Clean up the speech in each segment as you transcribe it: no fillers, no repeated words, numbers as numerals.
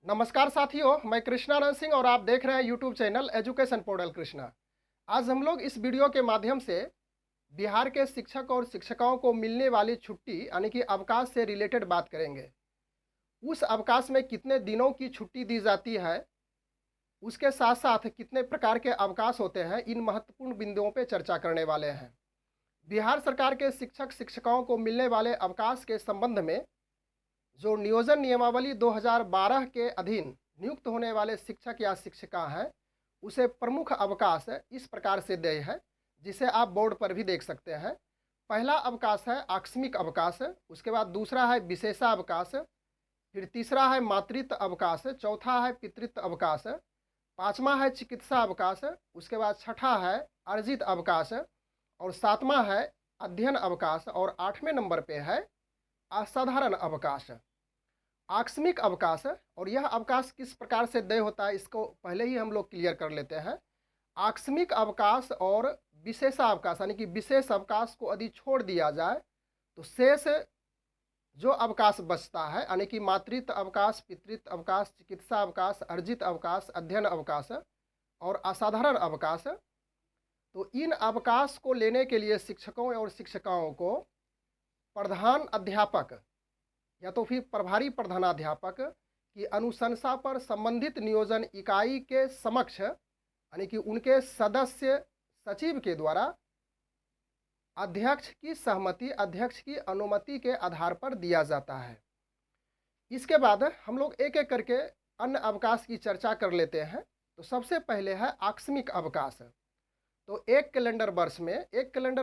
नमस्कार साथियों, मैं कृष्णानंद सिंह और आप देख रहे हैं YouTube channel education portal Krishna. आज हम लोग इस वीडियो के माध्यम से बिहार के शिक्षक और शिक्षिकाओं को मिलने वाली छुट्टी यानी कि अवकाश से रिलेटेड बात करेंगे। उस अवकाश में कितने दिनों की छुट्टी दी जाती है, उसके साथ साथ कितने प्रकार के अवकाश होते हैं, इन महत्वपूर्ण बिंदुओं पर चर्चा करने वाले हैं। बिहार सरकार के शिक्षक शिक्षिकाओं को मिलने वाले अवकाश के संबंध में जो नियोजन नियमावली 2012 के अधीन नियुक्त होने वाले शिक्षक या शिक्षिका हैं, उसे प्रमुख अवकाश इस प्रकार से देय है, जिसे आप बोर्ड पर भी देख सकते हैं। पहला अवकाश है आकस्मिक अवकाश, उसके बाद दूसरा है विशेषावकाश, फिर तीसरा है मातृत्व अवकाश, चौथा है पितृत्व अवकाश, पाँचवा है चिकित्सा अवकाश, उसके बाद छठा है अर्जित अवकाश और सातवां है अध्ययन अवकाश और 8वें नंबर पे है असाधारण अवकाश। आकस्मिक अवकाश और यह अवकाश किस प्रकार से देय होता है, इसको पहले ही हम लोग क्लियर कर लेते हैं। आकस्मिक अवकाश और विशेषावकाश यानी कि विशेष अवकाश को यदि छोड़ दिया जाए तो शेष जो अवकाश बचता है यानी कि मातृत्व अवकाश, पितृत्व अवकाश, चिकित्सा अवकाश, अर्जित अवकाश, अध्ययन अवकाश और असाधारण अवकाश, तो इन अवकाश को लेने के लिए शिक्षकों और शिक्षिकाओं को प्रधान अध्यापक या तो फिर प्रभारी प्रधानाध्यापक की अनुशंसा पर संबंधित नियोजन इकाई के समक्ष यानी कि उनके सदस्य सचिव के द्वारा अध्यक्ष की सहमति, अध्यक्ष की अनुमति के आधार पर दिया जाता है। इसके बाद हम लोग एक एक करके अन्य अवकाश की चर्चा कर लेते हैं। तो सबसे पहले है आकस्मिक अवकाश। तो एक कैलेंडर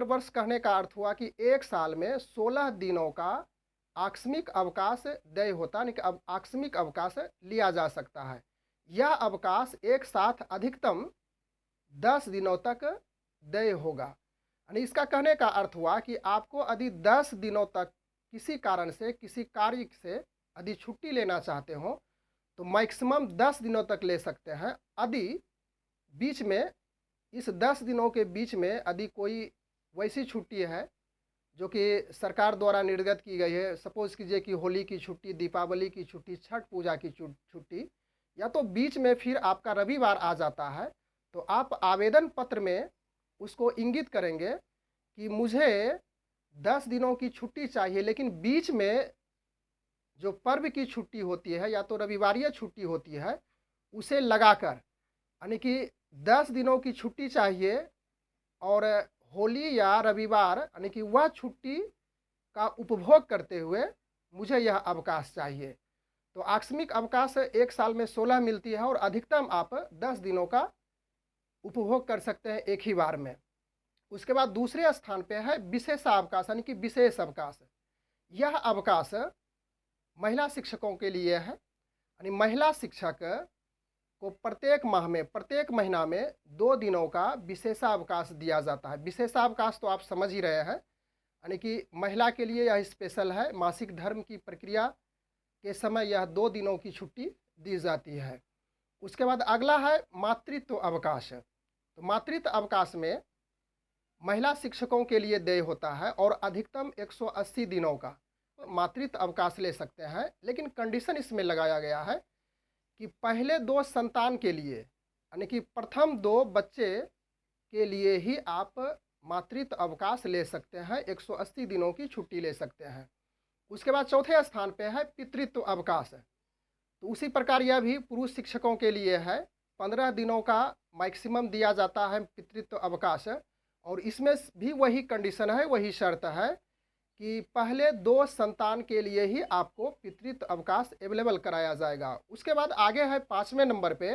वर्ष कहने का अर्थ हुआ कि एक साल में 16 दिनों का आकस्मिक अवकाश देय होता है, यानी आकस्मिक अवकाश लिया जा सकता है। यह अवकाश एक साथ अधिकतम 10 दिनों तक देय होगा। यानी इसका कहने का अर्थ हुआ कि आपको यदि 10 दिनों तक किसी कारण से, किसी कार्य से यदि छुट्टी लेना चाहते हो तो मैक्सिमम 10 दिनों तक ले सकते हैं। यदि बीच में, इस 10 दिनों के बीच में यदि कोई वैसी छुट्टी है जो कि सरकार द्वारा निर्गत की गई है, सपोज कीजिए कि होली की छुट्टी, दीपावली की छुट्टी, छठ पूजा की छुट्टी, या तो बीच में फिर आपका रविवार आ जाता है, तो आप आवेदन पत्र में उसको इंगित करेंगे कि मुझे 10 दिनों की छुट्टी चाहिए, लेकिन बीच में जो पर्व की छुट्टी होती है या तो रविवारीय छुट्टी होती है उसे लगाकर, यानी कि 10 दिनों की छुट्टी चाहिए और होली या रविवार यानी कि वह छुट्टी का उपभोग करते हुए मुझे यह अवकाश चाहिए। तो आकस्मिक अवकाश एक साल में 16 मिलती है और अधिकतम आप 10 दिनों का उपभोग कर सकते हैं एक ही बार में। उसके बाद दूसरे स्थान पे है विशेषावकाश यानी कि विशेष अवकाश। यह अवकाश महिला शिक्षकों के लिए है, यानी महिला शिक्षक को प्रत्येक महीना में 2 दिनों का विशेषावकाश दिया जाता है। विशेषावकाश तो आप समझ ही रहे हैं, यानी कि महिला के लिए यह स्पेशल है। मासिक धर्म की प्रक्रिया के समय यह 2 दिनों की छुट्टी दी जाती है। उसके बाद अगला है मातृत्व अवकाश। तो मातृत्व अवकाश में महिला शिक्षकों के लिए देय होता है और अधिकतम 180 दिनों का मातृत्व अवकाश ले सकते हैं, लेकिन कंडीशन इसमें लगाया गया है कि पहले 2 संतान के लिए यानी कि प्रथम 2 बच्चे के लिए ही आप मातृत्व अवकाश ले सकते हैं, 180 दिनों की छुट्टी ले सकते हैं। उसके बाद चौथे स्थान पे है पितृत्व अवकाश। तो उसी प्रकार यह भी पुरुष शिक्षकों के लिए है, 15 दिनों का मैक्सिमम दिया जाता है पितृत्व अवकाश, और इसमें भी वही कंडीशन है, वही शर्त है कि पहले 2 संतान के लिए ही आपको पितृत्व अवकाश अवेलेबल कराया जाएगा। उसके बाद आगे है 5वें नंबर पे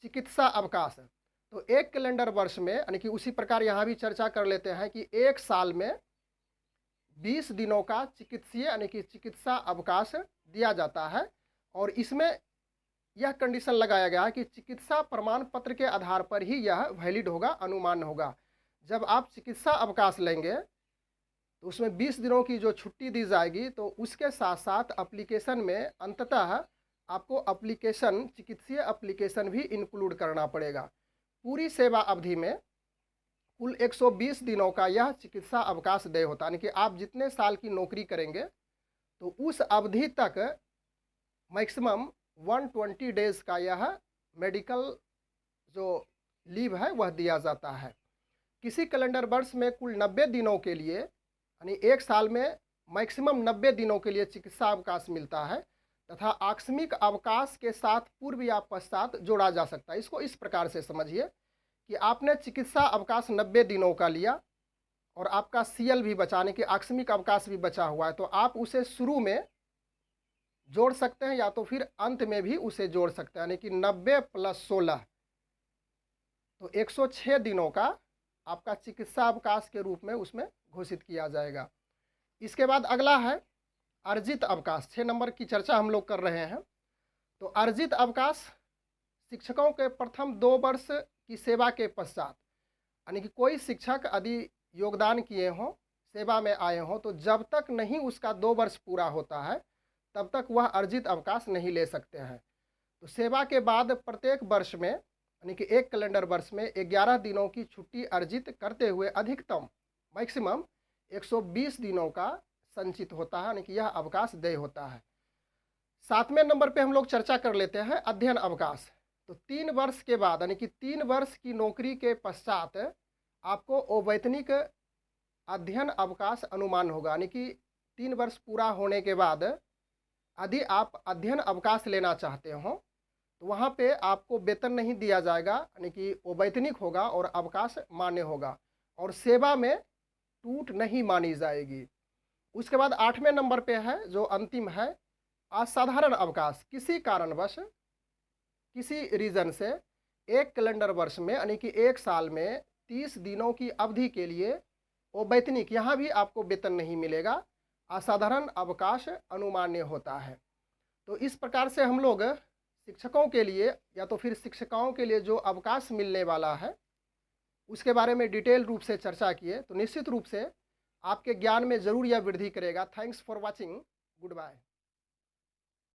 चिकित्सा अवकाश। तो एक कैलेंडर वर्ष में, यानी कि उसी प्रकार यहाँ भी चर्चा कर लेते हैं कि एक साल में 20 दिनों का चिकित्सीय यानी कि चिकित्सा अवकाश दिया जाता है, और इसमें यह कंडीशन लगाया गया है कि चिकित्सा प्रमाण पत्र के आधार पर ही यह वैलिड होगा, अनुमान होगा। जब आप चिकित्सा अवकाश लेंगे तो उसमें 20 दिनों की जो छुट्टी दी जाएगी, तो उसके साथ साथ एप्लीकेशन में अंततः आपको एप्लीकेशन, चिकित्सीय एप्लीकेशन भी इंक्लूड करना पड़ेगा। पूरी सेवा अवधि में कुल 120 दिनों का यह चिकित्सा अवकाश देय होता है, यानी कि आप जितने साल की नौकरी करेंगे तो उस अवधि तक मैक्सिमम 120 डेज़ का यह मेडिकल जो लीव है वह दिया जाता है। किसी कैलेंडर वर्ष में कुल 90 दिनों के लिए यानी एक साल में मैक्सिमम 90 दिनों के लिए चिकित्सा अवकाश मिलता है तथा आकस्मिक अवकाश के साथ पूर्व या पश्चात जोड़ा जा सकता है। इसको इस प्रकार से समझिए कि आपने चिकित्सा अवकाश 90 दिनों का लिया और आपका सीएल भी बचा यानी कि आकस्मिक अवकाश भी बचा हुआ है, तो आप उसे शुरू में जोड़ सकते हैं या तो फिर अंत में भी उसे जोड़ सकते हैं, यानी कि 90 + 16 तो 106 दिनों का आपका चिकित्सा अवकाश के रूप में उसमें घोषित किया जाएगा। इसके बाद अगला है अर्जित अवकाश। 6 नंबर की चर्चा हम लोग कर रहे हैं। तो अर्जित अवकाश शिक्षकों के प्रथम 2 वर्ष की सेवा के पश्चात, यानी कि कोई शिक्षक यदि योगदान किए हों, सेवा में आए हों, तो जब तक नहीं उसका 2 वर्ष पूरा होता है तब तक वह अर्जित अवकाश नहीं ले सकते हैं। तो सेवा के बाद प्रत्येक वर्ष में यानी कि एक कैलेंडर वर्ष में 11 दिनों की छुट्टी अर्जित करते हुए अधिकतम मैक्सिमम 120 दिनों का संचित होता है, यानी कि यह अवकाश देय होता है। 7वें नंबर पे हम लोग चर्चा कर लेते हैं अध्ययन अवकाश। तो 3 वर्ष के बाद यानी कि 3 वर्ष की नौकरी के पश्चात आपको अवैतनिक अध्ययन अवकाश अनुमान होगा, यानी कि 3 वर्ष पूरा होने के बाद यदि आप अध्ययन अवकाश लेना चाहते हो तो वहाँ पे आपको वेतन नहीं दिया जाएगा, यानी कि अवैतनिक होगा और अवकाश मान्य होगा और सेवा में टूट नहीं मानी जाएगी। उसके बाद 8वें नंबर पे है जो अंतिम है असाधारण अवकाश। किसी कारणवश किसी रीज़न से एक कैलेंडर वर्ष में यानी कि एक साल में 30 दिनों की अवधि के लिए अवैतनिक, यहाँ भी आपको वेतन नहीं मिलेगा, असाधारण अवकाश अनुमान्य होता है। तो इस प्रकार से हम लोग शिक्षकों के लिए या तो फिर शिक्षिकाओं के लिए जो अवकाश मिलने वाला है उसके बारे में डिटेल रूप से चर्चा किए, तो निश्चित रूप से आपके ज्ञान में ज़रूर यह वृद्धि करेगा। Thanks for watching, good bye.